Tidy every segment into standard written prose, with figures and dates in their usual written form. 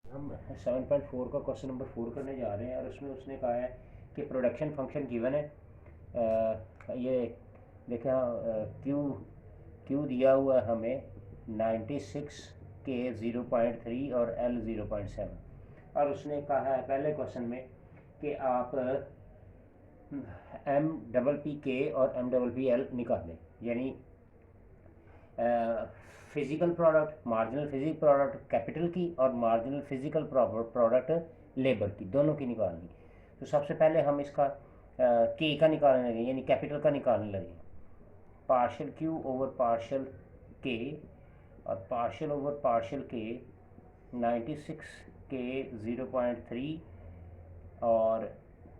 हम 7.4 का question number 4 करने जा रहे हैं और उसमें उसने कहा है कि प्रोडक्शन फंक्शन गिवन है। ये देखा, क्यू क्यू दिया हुआ है हमें 96 के 0.3 और एल 0.7। और उसने कहा है पहले क्वेश्चन में कि आप एम डबल पी के और एम डबल पी एल निकालें, यानी physical product, marginal physic product capital की और मार्जिनल फिजिकल प्रोडक्ट लेबर की, दोनों की निकालनी। तो सबसे पहले हम इसका के का निकालने लगे, यानी कैपिटल का निकालने लगे। पार्शियल क्यू ओवर पार्शियल के और पार्शियल ओवर पार्शियल के 96 के 0.3 और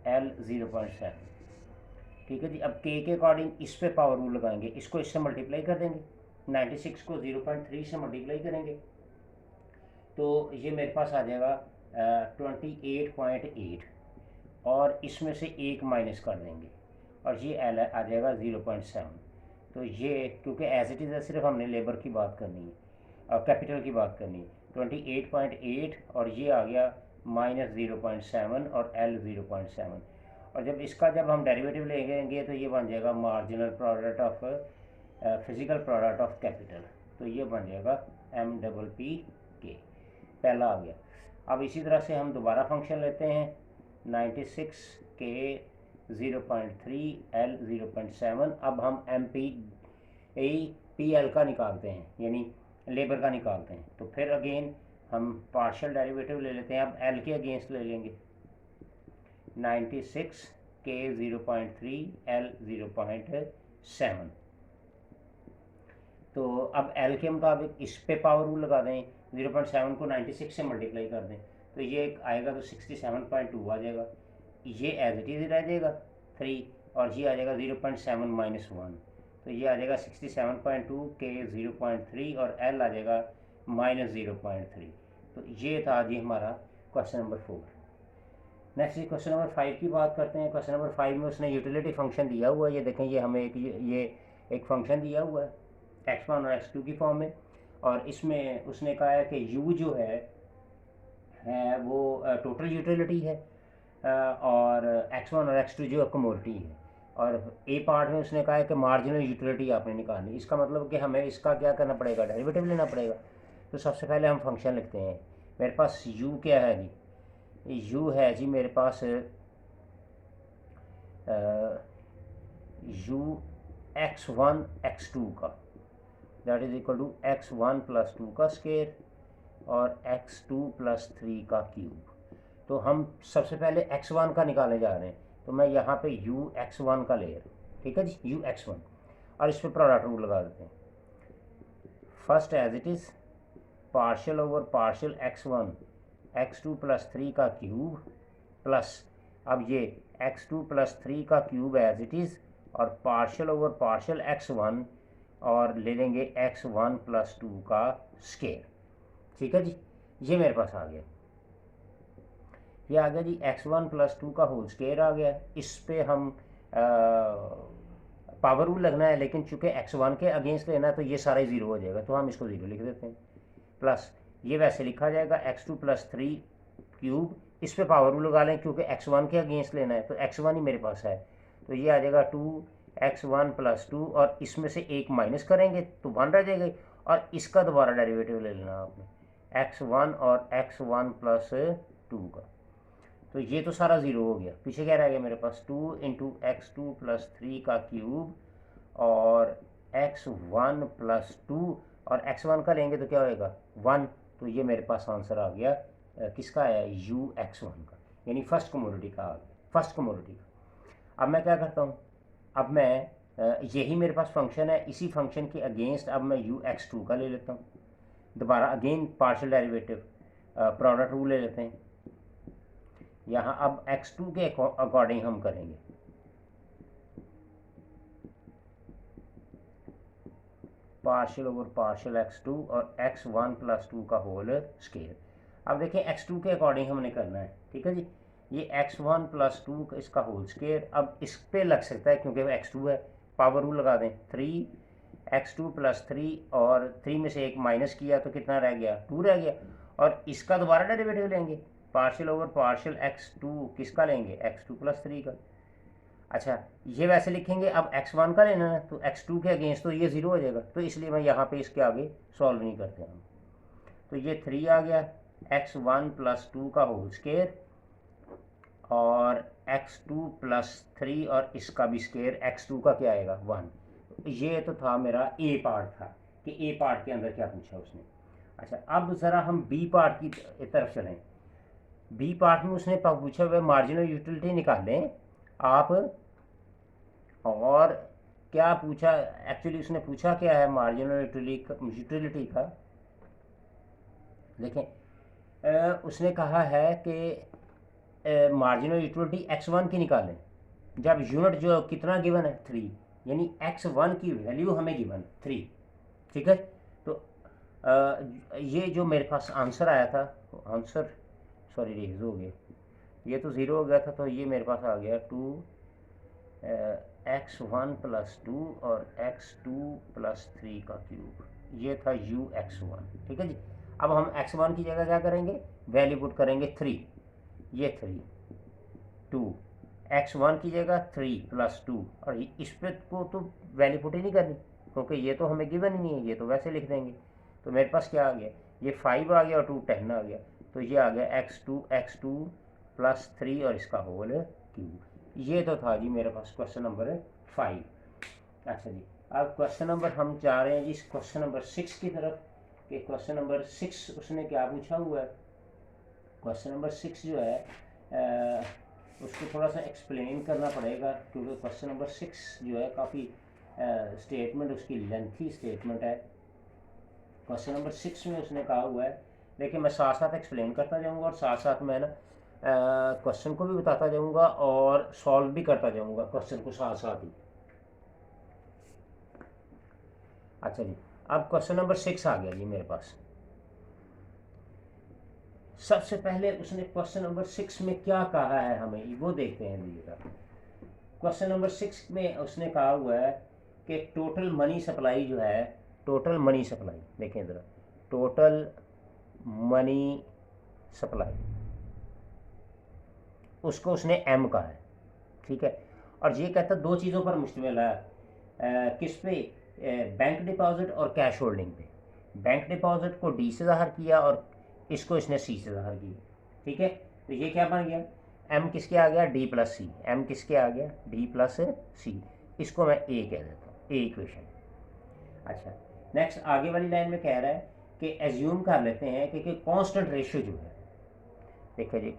एल 0.7। ठीक है जी। अब के अकॉर्डिंग इस पे पावर रूल लगाएंगे, इसको इससे मल्टीप्लाई कर देंगे, 96 को 0.3 से मल्टीप्लाई करेंगे तो ये मेरे पास आ जाएगा 28.8 और इसमें से एक माइनस कर देंगे और ये एल आ जाएगा 0.7। तो ये क्योंकि एज इट इज़ है, सिर्फ हमने लेबर की बात करनी है और कैपिटल की बात करनी है। 28.8 और ये आ गया -0.7 और एल 0.7। और जब हम डेरिवेटिव लेंगे तो ये बन जाएगा marginal product of physical product of capital. तो ये बन जाएगा एम डबल पी के, पहला आ गया। अब इसी तरह से हम दोबारा फंक्शन लेते हैं 96 के 0.3 एल 0.7। अब हम एम पी एल का निकालते हैं, यानी लेबर का निकालते हैं। तो फिर अगेन हम पार्शियल डेरिवेटिव ले लेते हैं, अब एल के अगेंस्ट ले लेंगे 96 के 0.3 एल 0.7। तो अब एल के मुताबिक इस पे पावर रूल लगा दें, 0.7 को 96 से मल्टीप्लाई कर दें तो ये आएगा तो 67.2 आ जाएगा। ये एज इट इज़ रह जाएगा 3 और ये आ जाएगा 0.7 -1। तो ये आ जाएगा 67.2 के 0.3 और एल आ जाएगा -0.3। तो ये था जी हमारा question number 4। Next question number 5 की बात करते हैं। क्वेश्चन नंबर 5 में उसने यूटिलिटी फंक्शन दिया हुआ है, ये देखें, ये हमें एक फंक्शन दिया हुआ है x1 और x2 की फॉर्म में। और इसमें उसने कहा है कि u जो है वो टोटल यूटिलिटी है और x1 और x2 जो है कमोडिटी है। और ए पार्ट में उसने कहा है कि मार्जिनल यूटिलिटी आपने निकालनी। इसका मतलब कि हमें इसका क्या करना पड़ेगा, डेरिवेटिव लेना पड़ेगा। तो सबसे पहले हम फंक्शन लिखते हैं। मेरे पास u क्या है जी, u है जी मेरे पास u x1 x2 का, that is equal to x1 + 2 का स्केयर और x2 + 3 का क्यूब। तो हम सबसे पहले x1 का निकालने जा रहे हैं, तो मैं यहाँ पे u x1 का ले रहा हूँ। ठीक है जी, u x1 और इस पर प्रोडक्ट रूल लगा देते हैं। First as it is partial over partial x1 x2 + 3 का क्यूब प्लस, अब ये x2 + 3 का क्यूब एज इट इज़ और पार्शियल ओवर पार्शियल x1 और ले लेंगे x1 + 2 का स्केयर। ठीक है जी, ये मेरे पास आ गया। ये आ गया जी x1 + 2 का होल स्केयर आ गया। इस पे हम पावर रूल लगना है, लेकिन चूंकि x1 के अगेंस्ट लेना है तो ये सारा ही ज़ीरो हो जाएगा, तो हम इसको ज़ीरो लिख देते हैं। प्लस ये वैसे लिखा जाएगा x2 + 3 क्यूब, इस पे पावर रूल लगा लें क्योंकि x1 के अगेंस्ट लेना है, तो x1 ही मेरे पास है। तो ये आ जाएगा 2x1 + 2 और इसमें से एक माइनस करेंगे तो 1 रह जाएगा और इसका दोबारा डेरिवेटिव ले लेना आपने x1 और x1 + 2 का। तो ये तो सारा ज़ीरो हो गया, पीछे क्या रह गया मेरे पास 2 × x2 + 3 का क्यूब और x1 + 2 और x1 का लेंगे तो क्या होएगा 1। तो ये मेरे पास आंसर आ गया किसका आया, u x1 का, यानी फर्स्ट कमोडिटी का आ गया, फर्स्ट कमोडिटी का। अब मैं क्या करता हूँ, अब मैं यही मेरे पास फंक्शन है, इसी फंक्शन के अगेंस्ट अब मैं u x2 का ले लेता हूँ। दोबारा again partial derivative product rule ले लेते हैं यहाँ। अब x2 के अकॉर्डिंग हम करेंगे, पार्शियल ओवर पार्शियल x2 और x1 + 2 का होल स्केयर। अब देखिए x2 के अकॉर्डिंग हमने करना है। ठीक है जी, ये x1 + 2 इसका होल स्केयर। अब इस पे लग सकता है क्योंकि वो x2 है, पावर रूल लगा दें 3x2 + 3 और 3 में से एक माइनस किया तो कितना रह गया 2 रह गया और इसका दोबारा डेरिवेटिव लेंगे, पार्शियल ओवर पार्शियल x2 किसका लेंगे, x2 प्लस 3 का। अच्छा ये वैसे लिखेंगे, अब x1 का लेना है तो x2 के अगेंस्ट तो ये 0 हो जाएगा, तो इसलिए मैं यहाँ पे इसके आगे सॉल्व नहीं करते हम। तो ये 3 आ गया, x1 प्लस 2 का होल स्केयर और x2 प्लस 3 और इसका भी स्केयर, x2 का क्या आएगा 1। ये तो था मेरा ए पार्ट था कि ए पार्ट के अंदर क्या पूछा उसने। अच्छा अब ज़रा हम बी पार्ट की तरफ चलें। बी पार्ट में उसने पूछा हुआ मार्जिनल यूटिलिटी निकालें आप, और क्या पूछा एक्चुअली उसने पूछा क्या है मार्जिनल यूटिलिटी का, देखें उसने कहा है कि मार्जिनल यूटिलिटी x1 की निकालें जब यूनिट जो कितना गिवन है 3, यानी x1 की वैल्यू हमें गिवन 3, ठीक है। तो ये जो मेरे पास आंसर आया था, आंसर सॉरी रेज हो गया, ये तो 0 हो गया था, तो ये मेरे पास आ गया 2x1 प्लस 2 और x2 प्लस 3 का क्यूब, ये था ux1, ठीक है जी। अब हम x1 की जगह क्या करेंगे, वैल्यू पुट करेंगे 3, ये 3 2, x1 की जगह 3 प्लस 2, और इस पे को तो वैल्यू पुट ही नहीं करनी क्योंकि ये तो हमें गिवन ही नहीं है, ये तो वैसे लिख देंगे। तो मेरे पास क्या आ गया, ये 5 आ गया और 2 10 आ गया, तो ये आ गया x2 प्लस 3 और इसका होल क्यूब। ये तो था जी मेरे पास क्वेश्चन नंबर 5। अच्छा जी अब क्वेश्चन नंबर हम जा रहे हैं जी क्वेश्चन नंबर 6 की तरफ, कि क्वेश्चन नंबर 6 उसने क्या पूछा हुआ है। क्वेश्चन नंबर 6 जो है उसको थोड़ा सा एक्सप्लेन करना पड़ेगा क्योंकि क्वेश्चन नंबर 6 जो है काफ़ी स्टेटमेंट उसकी लेंथी स्टेटमेंट है। क्वेश्चन नंबर 6 में उसने कहा हुआ है, लेकिन मैं साथ साथ एक्सप्लेन करता जाऊंगा और साथ साथ मैं ना क्वेश्चन को भी बताता जाऊंगा और सॉल्व भी करता जाऊंगा क्वेश्चन को साथ साथ ही। अच्छा जी अब क्वेश्चन नंबर 6 आ गया जी मेरे पास। सबसे पहले उसने क्वेश्चन नंबर 6 में क्या कहा है हमें वो देखते हैं जी। क्वेश्चन नंबर 6 में उसने कहा हुआ है कि टोटल मनी सप्लाई जो है, टोटल मनी सप्लाई देखें ज़रा, टोटल मनी सप्लाई उसको उसने एम कहा है, ठीक है। और ये कहता है दो चीज़ों पर मुश्तमिल है, किस पे, बैंक डिपॉजिट और कैश होल्डिंग पे। बैंक डिपॉजिट को डी से ज़ाहिर किया और इसको इसने सी से ज़ाहिर किया, ठीक है। तो ये क्या बन गया, एम किसके आ गया डी प्लस सी, एम किसके आ गया डी प्लस सी, इसको मैं ए कह देता हूँ, ए इक्वेशन। अच्छा नेक्स्ट आगे वाली लाइन में कह रहा है कि एज्यूम कर लेते हैं कि कांस्टेंट रेशो जो है, देखिए जी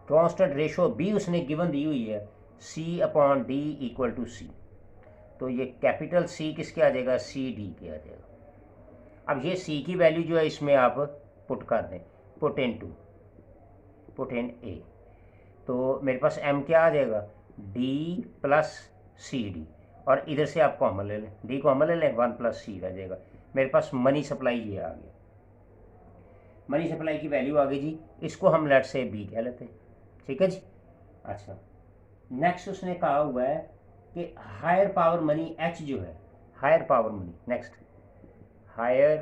कांस्टेंट रेशो बी उसने गिवन दी हुई है सी अपॉन डी इक्वल टू सी, तो ये कैपिटल सी किसके आ जाएगा सी डी के आ जाएगा। अब ये सी की वैल्यू जो है इसमें आप पुट कर दें, पुट इन ए, तो मेरे पास एम क्या आ जाएगा डी प्लस सी डी, और इधर से आप कॉमन ले लें, डी कॉमन ले लें, 1 प्लस सी रह जाएगा। मेरे पास मनी सप्लाई ये आ गया, मनी सप्लाई की वैल्यू आ गई जी, इसको हम लेट से बी कह लेते हैं, ठीक है जी। अच्छा नेक्स्ट उसने कहा हुआ है कि हायर पावर मनी एच जो है, higher power money, next higher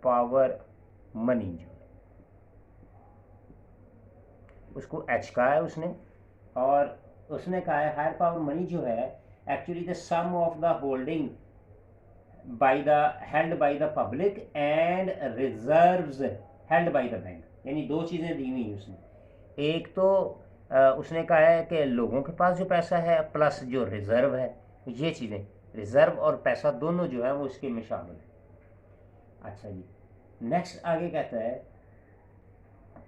power money जो है उसको एच कहा है उसने, और उसने कहा है हायर पावर मनी जो है actually the sum of the holding by the held by the public and reserves held by the bank, यानी दो चीज़ें दी हुई उसने। एक तो उसने कहा है कि लोगों के पास जो पैसा है प्लस जो रिज़र्व है, ये चीज़ें रिज़र्व और पैसा दोनों जो है वो इसके में शामिल है। अच्छा जी नेक्स्ट आगे कहता है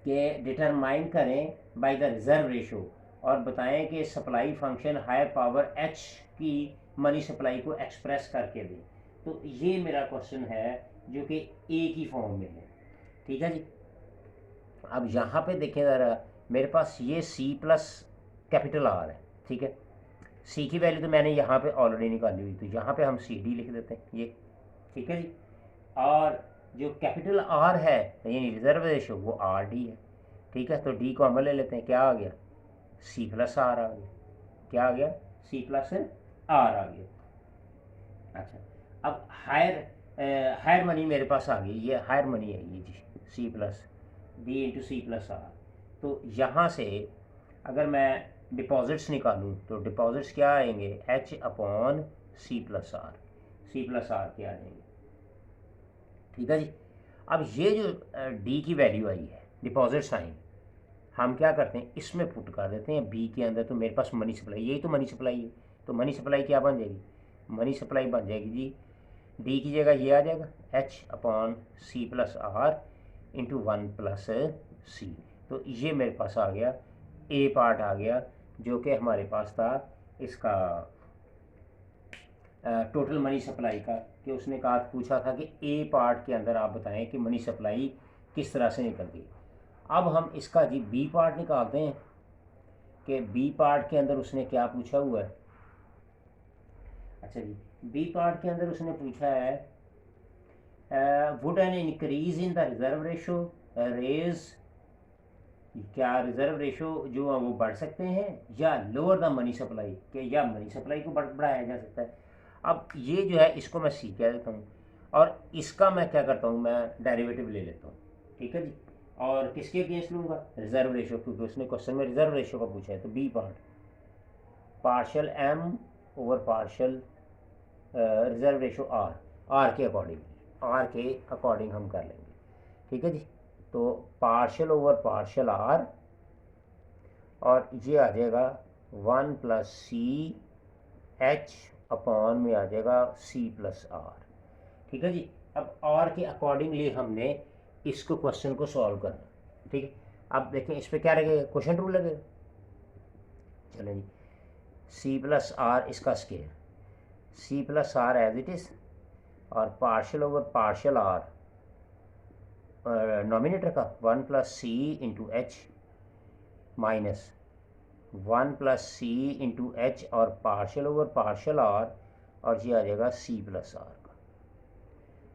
कि डिटरमाइन करें बाय द रिज़र्व रेशो और बताएं कि supply function higher power H की मनी सप्लाई को एक्सप्रेस करके दें। तो ये मेरा क्वेश्चन है जो कि ए की फॉर्म में है, ठीक है जी। अब यहाँ पे देखें ज़रा, मेरे पास ये सी प्लस कैपिटल आर है, ठीक है। सी की वैल्यू तो मैंने यहाँ पे ऑलरेडी निकाली हुई, तो यहाँ पे हम सी डी लिख देते हैं ये, ठीक है जी। और जो कैपिटल आर है यानी रिजर्व रेशो वो आर डी है, ठीक है। तो डी को हम ले लेते हैं, क्या आ गया सी प्लस आर आ गया, क्या आ गया सी प्लस आर आ गया। अच्छा अब हायर मनी मेरे पास आ गई, ये हायर मनी है ये जी, C plus D into C plus R. तो यहाँ से अगर मैं डिपॉजिट्स निकालूँ तो डिपॉजिट्स क्या आएंगे, H upon C plus R, C plus R के आ जाएंगे। ठीक है जी। अब ये जो डी की वैल्यू आई है, डिपॉजिट्स आई, हम क्या करते हैं इसमें पुट कर देते हैं बी के अंदर। तो मेरे पास मनी सप्लाई, यही तो मनी सप्लाई है। तो मनी सप्लाई क्या बन जाएगी, मनी सप्लाई बन जाएगी जी, डी की जगह ये आ जाएगा H upon C plus R into 1 plus C. तो ये मेरे पास आ गया, ए पार्ट आ गया, जो कि हमारे पास था इसका टोटल मनी सप्लाई का, कि उसने कहा पूछा था कि ए पार्ट के अंदर आप बताएं कि मनी सप्लाई किस तरह से निकलती है। अब हम इसका जी बी पार्ट निकालते हैं कि बी पार्ट के अंदर उसने क्या पूछा हुआ है। अच्छा जी, बी पार्ट के अंदर उसने पूछा है would an increase in the reserve ratio raise, क्या रिजर्व रेशो जो है वो बढ़ सकते हैं या लोअर द मनी सप्लाई, कि या मनी सप्लाई को बढ़ाया जा सकता है। अब ये जो है इसको मैं सी कह देता हूँ और इसका मैं क्या करता हूँ, मैं डेरिवेटिव ले लेता हूँ। ठीक है जी। और किसके अगेंस्ट लूँगा, रिजर्व रेशो, क्योंकि उसने क्वेश्चन में रिजर्व रेशो का पूछा है। तो B part partial M over partial reserve ratio R, R के अकॉर्डिंग हम कर लेंगे। ठीक है जी। तो पार्शियल ओवर पार्शियल आर, और ये आ जाएगा 1 प्लस सी एच अपॉन में आ जाएगा सी प्लस आर। ठीक है जी। अब आर के अकॉर्डिंगली हमने इसको क्वेश्चन को सॉल्व करना। ठीक है। अब देखें इस पर क्या लगेगा, क्वेश्चन रूल लगेगा। चलें जी, सी प्लस आर इसका square, C plus R as it is, और partial over partial R denominator का 1 plus C into H minus 1 plus C into H और पार्शियल ओवर पार्शियल आर, और ये आ जाएगा सी प्लस आर का।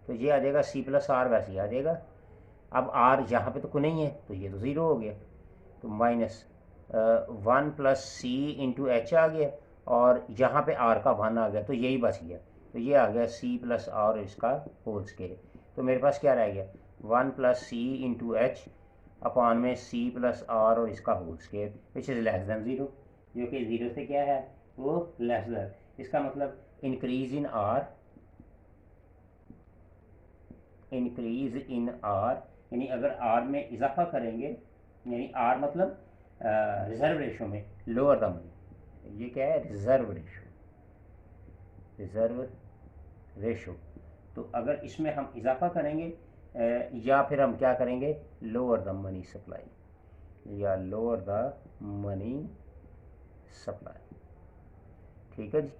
तो ये आ जाएगा सी प्लस आर, वैसे ही आ जाएगा। अब आर यहाँ पे तो कोई नहीं है तो ये तो ज़ीरो हो गया, तो minus 1 plus C into H आ गया, और यहाँ पे आर का 1 आ गया, तो यही बच गया। तो ये आ गया सी प्लस आर इसका होल स्केयर। तो मेरे पास क्या रह गया, 1 plus C into H upon में सी प्लस आर और इसका whole square, which is less than zero, जो कि ज़ीरो से क्या है वो लेस दैन। इसका मतलब increase in are, increase in are, यानी अगर आर में इजाफा करेंगे, यानी आर मतलब रिजर्व रेशो में लोअर द मनी, ये क्या है रिजर्व रेशो, रिजर्व रेशो। तो अगर इसमें हम इजाफा करेंगे या फिर हम क्या करेंगे, लोअर द मनी सप्लाई या लोअर द मनी सप्लाई। ठीक है जी।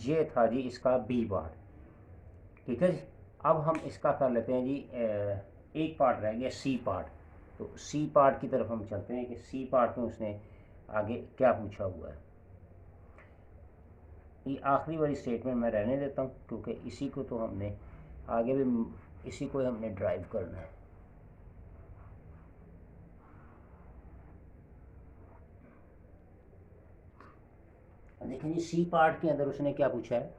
ये था जी इसका बी पार्ट। ठीक है जी। अब हम इसका कर लेते हैं जी, एक पार्ट रह गया सी पार्ट। तो सी पार्ट की तरफ हम चलते हैं कि सी पार्ट में उसने आगे क्या पूछा हुआ है। ये आखिरी वाली स्टेटमेंट मैं रहने देता हूँ, क्योंकि इसी को तो हमने आगे भी इसी को हमने ड्राइव करना है। देखें जी, सी पार्ट के अंदर उसने क्या पूछा है,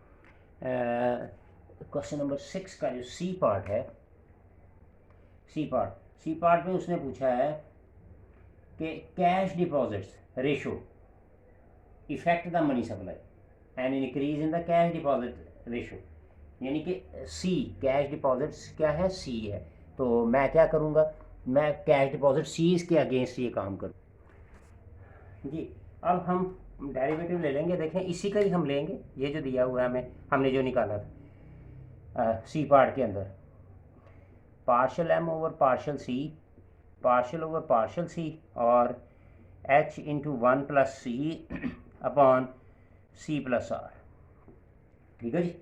क्वेश्चन नंबर 6 का जो सी पार्ट है, सी पार्ट में उसने पूछा है कि cash deposits ratio effect the money supply and increase in the cash deposit ratio, यानी कि सी कैश डिपॉजिट्स क्या है, सी है। तो मैं क्या करूँगा, मैं कैश डिपॉजिट सी के अगेंस्ट ये काम करूँ जी। अब हम डेरिवेटिव ले लेंगे, देखें इसी का ही हम लेंगे, ये जो दिया हुआ है हमें, हमने जो निकाला था सी पार्ट के अंदर, partial M over partial C, partial over partial C, और H into 1 plus C upon C plus R. ठीक है जी।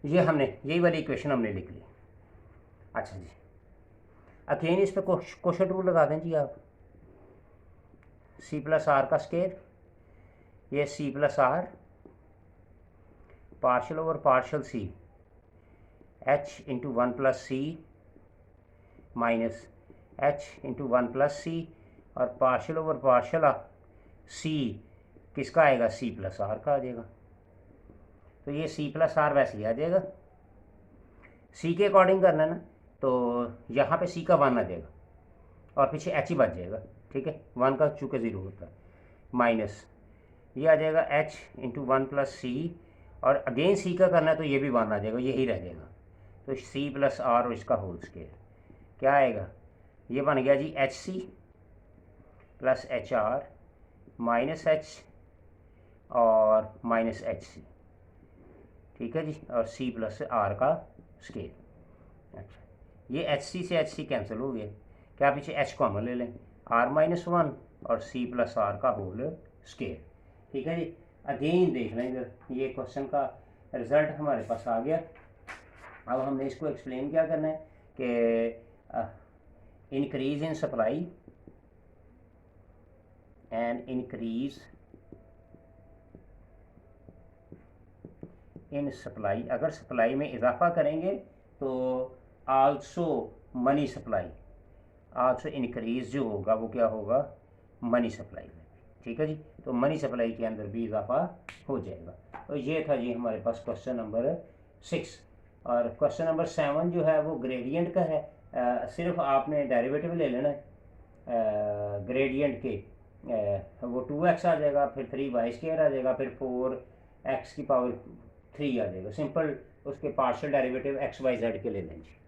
ये हमने यही वाली इक्वेशन हमने लिख ली। अच्छा जी, अगेन इस पर क्वेश्चन रूल लगा दें जी आप, सी प्लस आर का स्केयर, ये C plus R partial over partial C H into 1 plus C minus H into 1 plus C, और पार्शियल ओवर पार्शियल सी किसका आएगा, सी प्लस आर का आ जाएगा। तो ये सी प्लस आर वैसे ही आ जाएगा, सी के अकॉर्डिंग करना है ना, तो यहाँ पे सी का 1 आ जाएगा और पीछे एच ही बच जाएगा, ठीक है, 1 का चूँकि 0 होता है, माइनस ये आ जाएगा एच इंटू 1 प्लस सी, और अगेन सी का करना है तो ये भी 1 आ जाएगा, यही रह जाएगा, तो सी प्लस आर और इसका होल स्क्वायर क्या आएगा, ये बन गया जी H C plus H R minus H और माइनस एच सी, ठीक है जी, और सी प्लस आर का स्केल। अच्छा, ये एच सी से एच सी कैंसिल हो गया, क्या पीछे एच कॉमन ले लें, आर माइनस 1 और सी प्लस आर का होल स्केल, ठीक है जी। अगेन देख लें इधर, ये क्वेश्चन का रिजल्ट हमारे पास आ गया। अब हमने इसको एक्सप्लेन क्या करना है कि increase in supply and increase in supply, अगर सप्लाई में इजाफा करेंगे तो also money supply, also increase जो होगा वो क्या होगा, मनी सप्लाई में, ठीक है जी। तो मनी सप्लाई के अंदर भी इजाफा हो जाएगा। तो ये था जी हमारे पास क्वेश्चन नंबर 6। और क्वेश्चन नंबर 7 जो है वो ग्रेडियंट का है, सिर्फ आपने डेरिवेटिव ले लेना है ग्रेडियंट के, वो 2x आ जाएगा, फिर 3y² आ जाएगा, फिर 4x की पावर 3 आ जाएगा, सिंपल उसके partial derivative x y z के ले लेंगे।